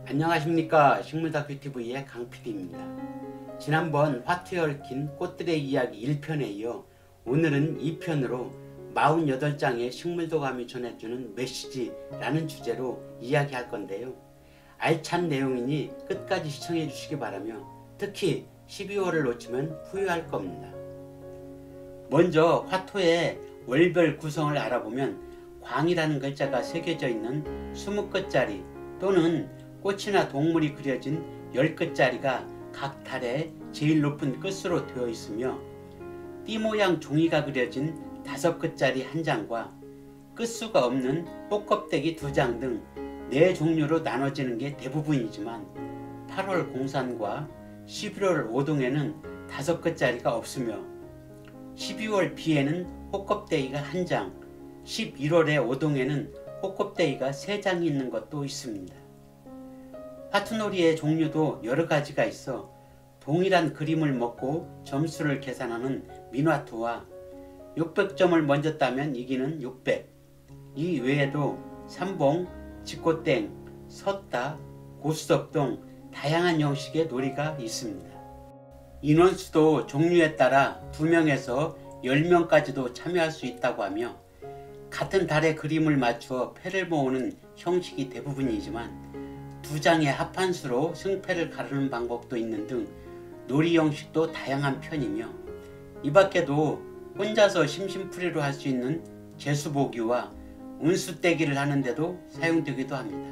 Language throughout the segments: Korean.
안녕하십니까. 식물다큐TV의 강PD입니다. 지난번 화투에 얽힌 꽃들의 이야기 1편에 이어 오늘은 2편으로 48장의 식물도감이 전해주는 메시지라는 주제로 이야기할 건데요. 알찬 내용이니 끝까지 시청해 주시기 바라며 특히 12월을 놓치면 후회할 겁니다. 먼저 화토의 월별 구성을 알아보면 광이라는 글자가 새겨져 있는 20끝짜리 또는 꽃이나 동물이 그려진 10끝짜리가 각 달에 제일 높은 끝으로 되어 있으며 띠 모양 종이가 그려진 5끝짜리 한 장과 끝수가 없는 꽃껍데기 2장 등 4종류로 나눠지는 게 대부분이지만 8월 공산과 11월 오동에는 5끝짜리가 없으며 12월 비에는 꽃껍데기가 1장, 11월의 오동에는 꽃껍데기가 3장이 있는 것도 있습니다. 화투놀이의 종류도 여러 가지가 있어 동일한 그림을 먹고 점수를 계산하는 민화투와 600점을 먼저 따면 이기는 600, 이 외에도 삼봉, 직고땡, 섰다, 고수섭 등 다양한 형식의 놀이가 있습니다. 인원수도 종류에 따라 2명에서 10명까지도 참여할 수 있다고 하며 같은 달의 그림을 맞추어 패를 모으는 형식이 대부분이지만 2장의 합판수로 승패를 가르는 방법도 있는 등 놀이 형식도 다양한 편이며 이 밖에도 혼자서 심심풀이로 할 수 있는 재수보기와 운수떼기를 하는데도 사용되기도 합니다.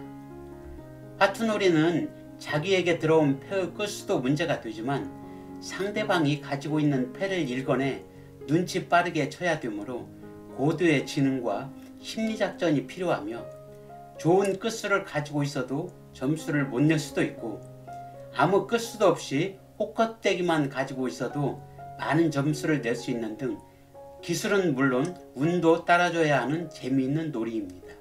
화투놀이는 자기에게 들어온 패의 끝수도 문제가 되지만 상대방이 가지고 있는 패를 읽어내 눈치 빠르게 쳐야 되므로 고도의 지능과 심리작전이 필요하며 좋은 끝수를 가지고 있어도 점수를 못 낼 수도 있고 아무 끝수도 없이 꽃껍데기만 가지고 있어도 많은 점수를 낼 수 있는 등 기술은 물론 운도 따라줘야 하는 재미있는 놀이입니다.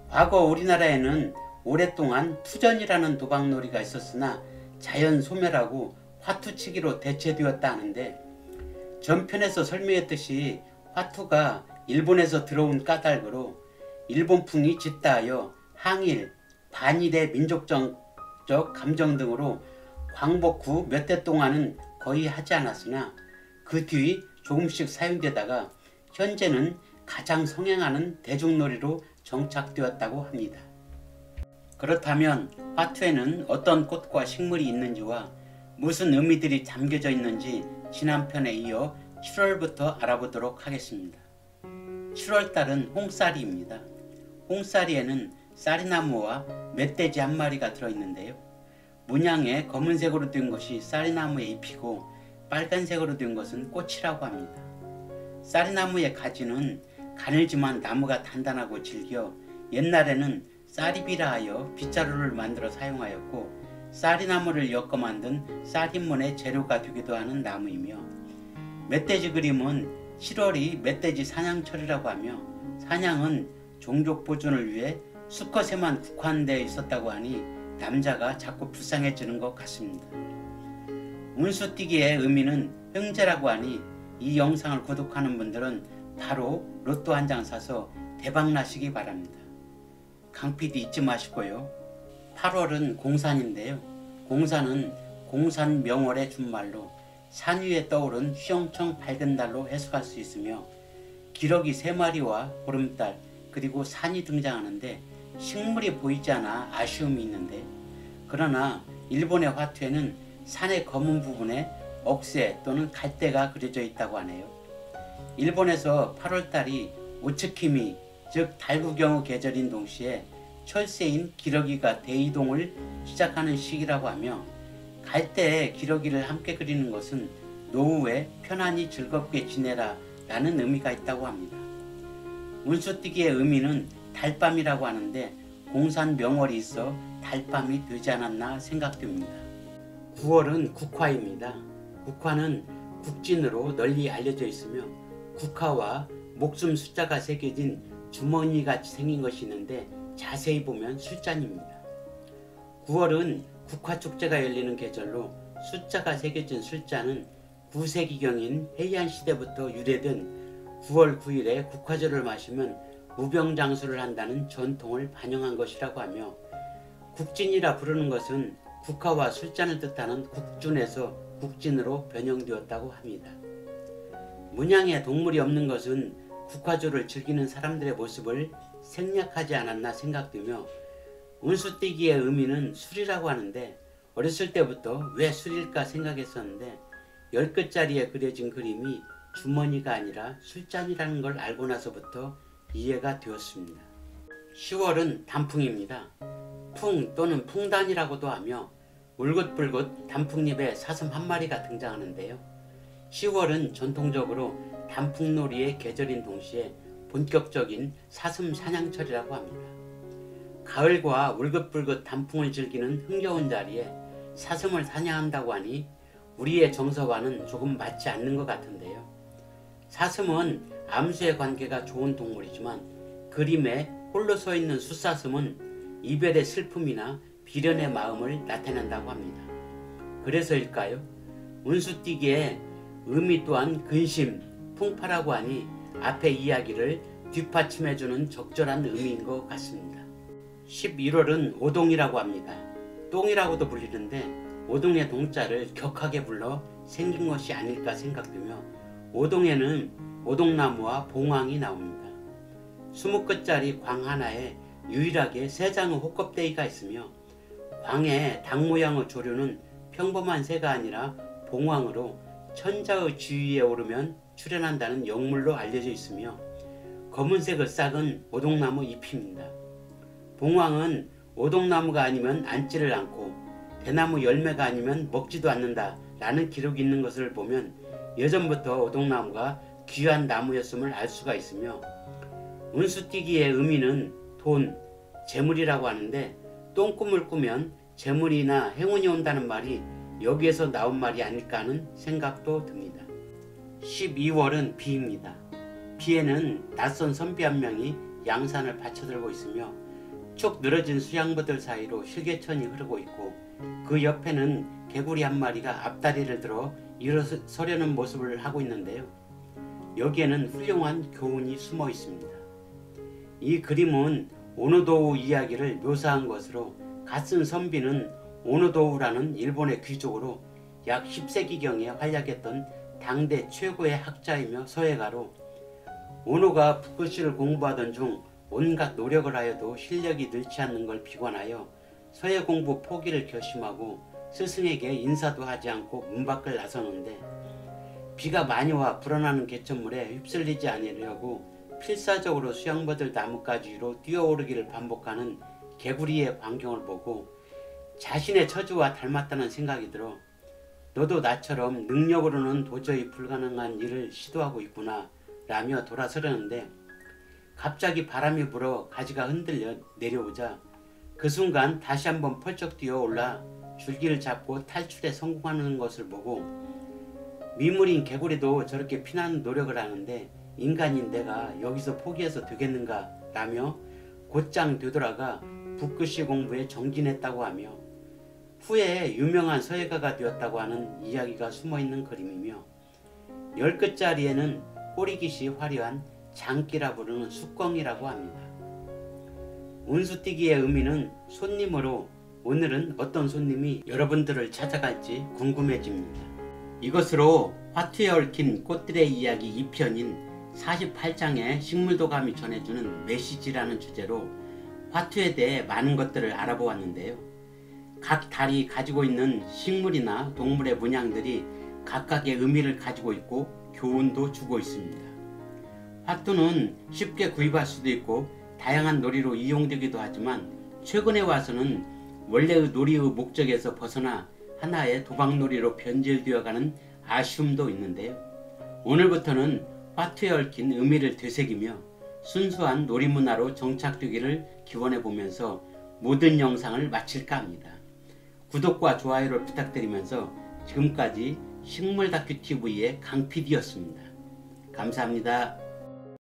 과거 우리나라에는 오랫동안 투전이라는 도박놀이가 있었으나 자연 소멸하고 화투치기로 대체되었다 하는데 전편에서 설명했듯이 화투가 일본에서 들어온 까닭으로 일본풍이 짙다하여 항일, 반일의 민족적 감정 등으로 광복 후 몇 대 동안은 거의 하지 않았으나 그 뒤 조금씩 사용되다가 현재는 가장 성행하는 대중놀이로 정착되었다고 합니다. 그렇다면 화투에는 어떤 꽃과 식물이 있는지와 무슨 의미들이 담겨져 있는지 지난 편에 이어 7월부터 알아보도록 하겠습니다. 7월달은 홍쌀이입니다. 홍쌀이에는 쌀이나무와 멧돼지 한 마리가 들어있는데요. 문양에 검은색으로 된 것이 쌀이나무의 잎이고 빨간색으로 된 것은 꽃이라고 합니다. 쌀이나무의 가지는 가늘지만 나무가 단단하고 질겨 옛날에는 쌀입이라 하여 빗자루를 만들어 사용하였고 쌀이나무를 엮어 만든 쌀인문의 재료가 되기도 하는 나무이며 멧돼지 그림은 7월이 멧돼지 사냥철이라고 하며 사냥은 종족 보존을 위해 수컷에만 국한되어 있었다고 하니 남자가 자꾸 불쌍해지는 것 같습니다. 운수띠기의 의미는 횡재라고 하니 이 영상을 구독하는 분들은 바로 로또 한 장 사서 대박나시기 바랍니다. 강PD 잊지 마시고요. 8월은 공산인데요. 공산은 공산명월의 준말로 산 위에 떠오른 휘영청 밝은 달로 해석할 수 있으며 기러기 3마리와 보름달 그리고 산이 등장하는데 식물이 보이지 않아 아쉬움이 있는데 그러나 일본의 화투에는 산의 검은 부분에 억새 또는 갈대가 그려져 있다고 하네요. 일본에서 8월달이 오츠키미 즉 달구경의 계절인 동시에 철새인 기러기가 대이동을 시작하는 시기라고 하며 갈대에 기러기를 함께 그리는 것은 노후에 편안히 즐겁게 지내라 라는 의미가 있다고 합니다. 운수띠기의 의미는 달밤이라고 하는데 공산명월이 있어 달밤이 되지 않았나 생각됩니다. 9월은 국화입니다. 국화는 국진으로 널리 알려져 있으며 국화와 목숨 숫자가 새겨진 주머니같이 생긴 것이 있는데 자세히 보면 술잔입니다. 9월은 국화축제가 열리는 계절로 숫자가 새겨진 술잔은 9세기경인 해이안시대부터 유래된 9월 9일에 국화주를 마시면 무병장수를 한다는 전통을 반영한 것이라고 하며 국진이라 부르는 것은 국화와 술잔을 뜻하는 국준에서 국진으로 변형되었다고 합니다. 문양에 동물이 없는 것은 국화주를 즐기는 사람들의 모습을 생략하지 않았나 생각되며, 운수띠기의 의미는 술이라고 하는데 어렸을 때부터 왜 술일까 생각했었는데 10끝짜리에 그려진 그림이 주머니가 아니라 술잔이라는 걸 알고 나서부터 이해가 되었습니다. 10월은 단풍입니다. 풍 또는 풍단이라고도 하며 울긋불긋 단풍잎에 사슴 한 마리가 등장하는데요. 10월은 전통적으로 단풍놀이의 계절인 동시에 본격적인 사슴 사냥철이라고 합니다. 가을과 울긋불긋 단풍을 즐기는 흥겨운 자리에 사슴을 사냥한다고 하니 우리의 정서와는 조금 맞지 않는 것 같은데요. 사슴은 암수의 관계가 좋은 동물이지만 그림에 홀로 서 있는 숫사슴은 이별의 슬픔이나 비련의 마음을 나타낸다고 합니다. 그래서일까요? 운수띠기의 의미 또한 근심, 풍파라고 하니 앞의 이야기를 뒷받침해주는 적절한 의미인 것 같습니다. 11월은 오동이라고 합니다. 똥이라고도 불리는데 오동의 동자를 격하게 불러 생긴 것이 아닐까 생각되며, 오동에는 오동나무와 봉황이 나옵니다. 20끝짜리 광 하나에 유일하게 3장의 호껍데기가 있으며 광의 닭 모양의 조류는 평범한 새가 아니라 봉황으로 천자의 지위에 오르면 출현한다는 영물로 알려져 있으며, 검은색을 싹은 오동나무 잎입니다. 봉황은 오동나무가 아니면 앉지를 않고 대나무 열매가 아니면 먹지도 않는다 라는 기록이 있는 것을 보면 예전부터 오동나무가 귀한 나무였음을 알 수가 있으며, 운수띠기의 의미는 돈, 재물이라고 하는데 똥꿈을 꾸면 재물이나 행운이 온다는 말이 여기에서 나온 말이 아닐까 하는 생각도 듭니다. 12월은 비입니다. 비에는 낯선 선비 한 명이 양산을 받쳐들고 있으며 쭉 늘어진 수양부들 사이로 실개천이 흐르고 있고, 그 옆에는 개구리 한 마리가 앞다리를 들어 일어서려는 모습을 하고 있는데요. 여기에는 훌륭한 교훈이 숨어 있습니다. 이 그림은 오노도우 이야기를 묘사한 것으로, 갓쓴 선비는 오노도우라는 일본의 귀족으로 약 10세기경에 활약했던 당대 최고의 학자이며 서예가로, 오노가 북글씨를 공부하던 중 온갖 노력을 하여도 실력이 늘지 않는 걸 비관하여 서예 공부 포기를 결심하고 스승에게 인사도 하지 않고 문 밖을 나서는데, 비가 많이 와 불어나는 개천물에 휩쓸리지 않으려고 필사적으로 수양버들 나뭇가지 위로 뛰어오르기를 반복하는 개구리의 광경을 보고 자신의 처지와 닮았다는 생각이 들어 너도 나처럼 능력으로는 도저히 불가능한 일을 시도하고 있구나 라며 돌아서려는데, 갑자기 바람이 불어 가지가 흔들려 내려오자 그 순간 다시 한번 펄쩍 뛰어올라 줄기를 잡고 탈출에 성공하는 것을 보고, 미물인 개구리도 저렇게 피나는 노력을 하는데 인간인 내가 여기서 포기해서 되겠는가 라며 곧장 되돌아가 붓글씨 공부에 정진했다고 하며, 후에 유명한 서예가가 되었다고 하는 이야기가 숨어있는 그림이며, 10끝짜리에는 꼬리깃이 화려한 장기라 부르는 숙광이라고 합니다. 운수띠기의 의미는 손님으로, 오늘은 어떤 손님이 여러분들을 찾아갈지 궁금해집니다. 이것으로 화투에 얽힌 꽃들의 이야기 2편인 48장의 식물도감이 전해주는 메시지라는 주제로 화투에 대해 많은 것들을 알아보았는데요. 각 달이 가지고 있는 식물이나 동물의 문양들이 각각의 의미를 가지고 있고 교훈도 주고 있습니다. 화투는 쉽게 구입할 수도 있고 다양한 놀이로 이용되기도 하지만, 최근에 와서는 원래의 놀이의 목적에서 벗어나 하나의 도박놀이로 변질되어가는 아쉬움도 있는데요. 오늘부터는 화투에 얽힌 의미를 되새기며 순수한 놀이문화로 정착되기를 기원해보면서 모든 영상을 마칠까 합니다. 구독과 좋아요를 부탁드리면서 지금까지 식물다큐TV의 강PD였습니다. 감사합니다.